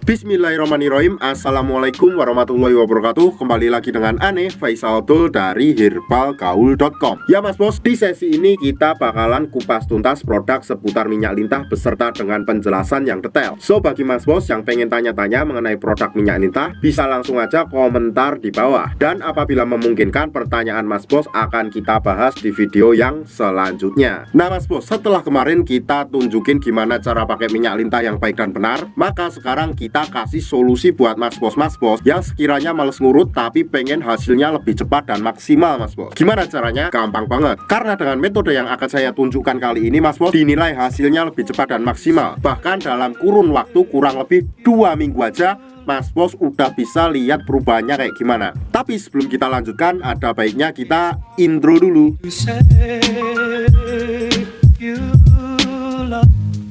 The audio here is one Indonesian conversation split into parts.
Bismillahirrahmanirrahim. Assalamualaikum warahmatullahi wabarakatuh. Kembali lagi dengan Ane Faisal Abdul dari herbalgaul.com. Ya Mas Bos, di sesi ini kita bakalan kupas tuntas produk seputar minyak lintah beserta dengan penjelasan yang detail. So bagi Mas Bos yang pengen tanya-tanya mengenai produk minyak lintah, bisa langsung aja komentar di bawah. Dan apabila memungkinkan, pertanyaan Mas Bos akan kita bahas di video yang selanjutnya. Nah Mas Bos, setelah kemarin kita tunjukin gimana cara pakai minyak lintah yang baik dan benar, maka sekarang kita kasih solusi buat Mas Bos yang sekiranya males ngurut tapi pengen hasilnya lebih cepat dan maksimal Mas Bos. Gimana caranya? Gampang banget. Karena dengan metode yang akan saya tunjukkan kali ini Mas Bos, dinilai hasilnya lebih cepat dan maksimal. Bahkan dalam kurun waktu kurang lebih 2 minggu aja Mas Bos udah bisa lihat perubahannya kayak gimana. Tapi sebelum kita lanjutkan, ada baiknya kita intro dulu.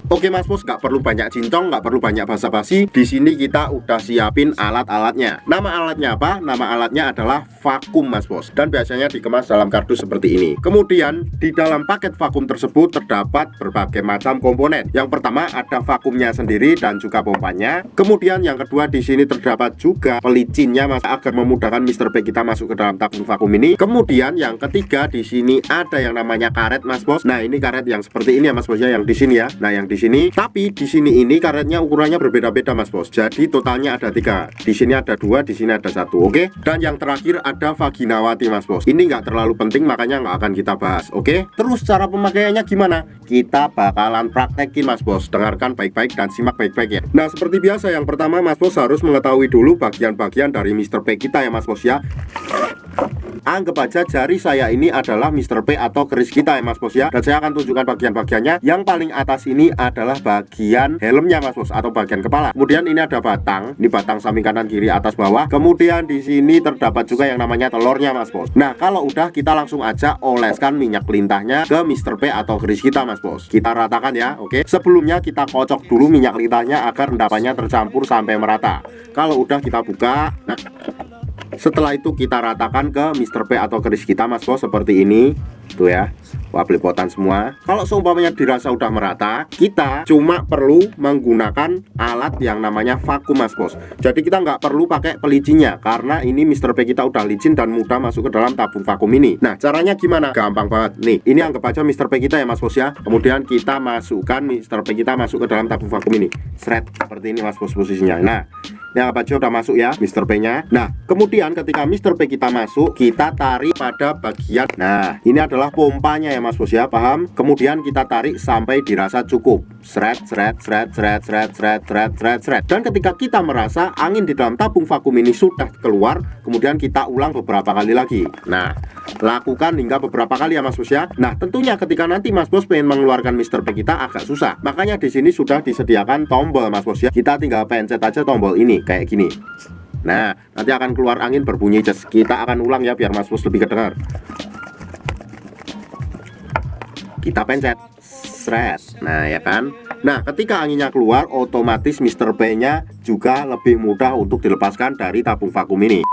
Oke Mas Bos, nggak perlu banyak cincong, nggak perlu banyak basa-basi. Di sini kita udah siapin alat-alatnya. Nama alatnya apa? Nama alatnya adalah vakum Mas Bos. Dan biasanya dikemas dalam kardus seperti ini. Kemudian di dalam paket vakum tersebut terdapat berbagai macam komponen. Yang pertama ada vakumnya sendiri dan juga pompanya. Kemudian yang kedua di sini terdapat juga pelicinnya Mas, agar memudahkan Mr. P kita masuk ke dalam tabung vakum ini. Kemudian yang ketiga di sini ada yang namanya karet Mas Bos. Nah ini karet yang seperti ini ya Mas Bos ya, yang di sini ya. Nah yang di sini, tapi di sini ini karetnya ukurannya berbeda-beda Mas Bos. Jadi totalnya ada 3. Di sini ada 2, di sini ada 1. Oke. Dan yang terakhir ada vaginawati Mas Bos. Ini nggak terlalu penting makanya nggak akan kita bahas. Oke. Terus cara pemakaiannya gimana? Kita bakalan praktekin Mas Bos. Dengarkan baik-baik dan simak baik-baik ya. Nah seperti biasa, yang pertama Mas Bos harus mengetahui dulu bagian-bagian dari Mr. P kita ya Mas Bos ya. Anggap aja jari saya ini adalah Mr. P atau keris kita ya Mas Bos ya. Dan saya akan tunjukkan bagian-bagiannya. Yang paling atas ini adalah bagian helmnya Mas Bos, atau bagian kepala. Kemudian ini ada batang. Ini batang samping kanan kiri atas bawah. Kemudian di sini terdapat juga yang namanya telurnya Mas Bos. Nah kalau udah, kita langsung aja oleskan minyak lintahnya ke Mr. P atau keris kita Mas Bos. Kita ratakan ya. Oke. Sebelumnya kita kocok dulu minyak lintahnya agar endapannya tercampur sampai merata. Kalau udah kita buka. Nah setelah itu kita ratakan ke Mr. P atau keris kita Mas Bos seperti ini. Tuh ya, wah belepotan semua. Kalau seumpamanya dirasa udah merata, kita cuma perlu menggunakan alat yang namanya vakum Mas Bos. Jadi kita nggak perlu pakai pelicinya, karena ini Mr. P kita udah licin dan mudah masuk ke dalam tabung vakum ini. Nah caranya gimana? Gampang banget. Nih, ini anggap aja Mr. P kita ya Mas Bos ya. Kemudian kita masukkan Mr. P kita masuk ke dalam tabung vakum ini. Seret, seperti ini Mas Bos posisinya. Nah ini anggap aja udah masuk ya Mr. P nya. Nah kemudian ketika Mr. P kita masuk, kita tarik pada bagian. Nah ini adalah pompanya ya Mas Bos ya, paham? Kemudian kita tarik sampai dirasa cukup. Seret, seret, seret, seret, seret, seret, seret, seret, seret. Dan ketika kita merasa angin di dalam tabung vakum ini sudah keluar, kemudian kita ulang beberapa kali lagi. Nah lakukan hingga beberapa kali ya Mas Bos ya. Nah tentunya ketika nanti Mas Bos pengen mengeluarkan Mr. P kita agak susah. Makanya di sini sudah disediakan tombol Mas Bos ya. Kita tinggal pencet aja tombol ini kayak gini. Nah nanti akan keluar angin berbunyi ces. Kita akan ulang ya biar Mas Bos lebih kedengar. Kita pencet seret. Nah ya kan. Nah ketika anginnya keluar, otomatis Mr. P nya juga lebih mudah untuk dilepaskan dari tabung vakum ini.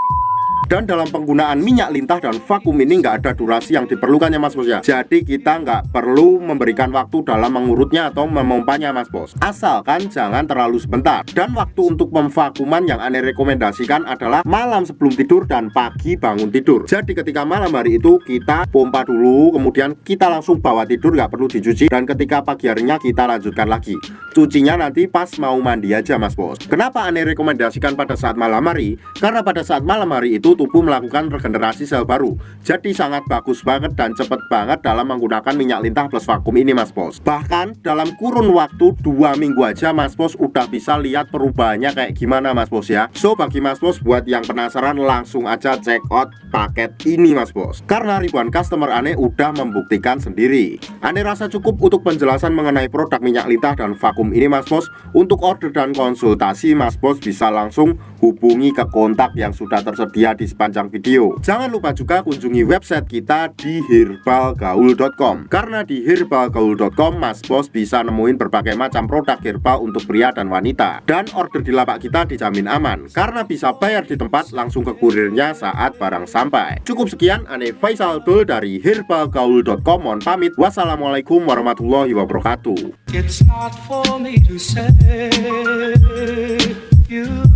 Dan dalam penggunaan minyak lintah dan vakum ini nggak ada durasi yang diperlukan ya Mas Bos ya. Jadi kita nggak perlu memberikan waktu dalam mengurutnya atau memompanya Mas Bos. Asalkan jangan terlalu sebentar. Dan waktu untuk pemvakuman yang Ane rekomendasikan adalah malam sebelum tidur dan pagi bangun tidur. Jadi ketika malam hari itu kita pompa dulu, kemudian kita langsung bawa tidur, nggak perlu dicuci. Dan ketika pagi harinya kita lanjutkan lagi. Cucinya nanti pas mau mandi aja Mas Bos. Kenapa Ane rekomendasikan pada saat malam hari? Karena pada saat malam hari itu tubuh melakukan regenerasi sel baru. Jadi sangat bagus banget dan cepet banget dalam menggunakan minyak lintah plus vakum ini Mas Bos. Bahkan dalam kurun waktu 2 minggu aja Mas Bos udah bisa lihat perubahannya kayak gimana Mas Bos ya. So bagi Mas Bos buat yang penasaran, langsung aja check out paket ini Mas Bos. Karena ribuan customer Ane udah membuktikan sendiri. Ane rasa cukup untuk penjelasan mengenai produk minyak lintah dan vakum ini Mas Bos. Untuk order dan konsultasi Mas Bos bisa langsung hubungi ke kontak yang sudah tersedia di sepanjang video. Jangan lupa juga kunjungi website kita di herbalgaul.com. Karena di herbalgaul.com Mas Bos bisa nemuin berbagai macam produk herbal untuk pria dan wanita. Dan order di lapak kita dijamin aman, karena bisa bayar di tempat langsung ke kurirnya saat barang sampai. Cukup sekian, Ane Faisal Abdul dari herbalgaul.com. Mohon pamit. Wassalamualaikum warahmatullahi wabarakatuh. It's not for me to say. you.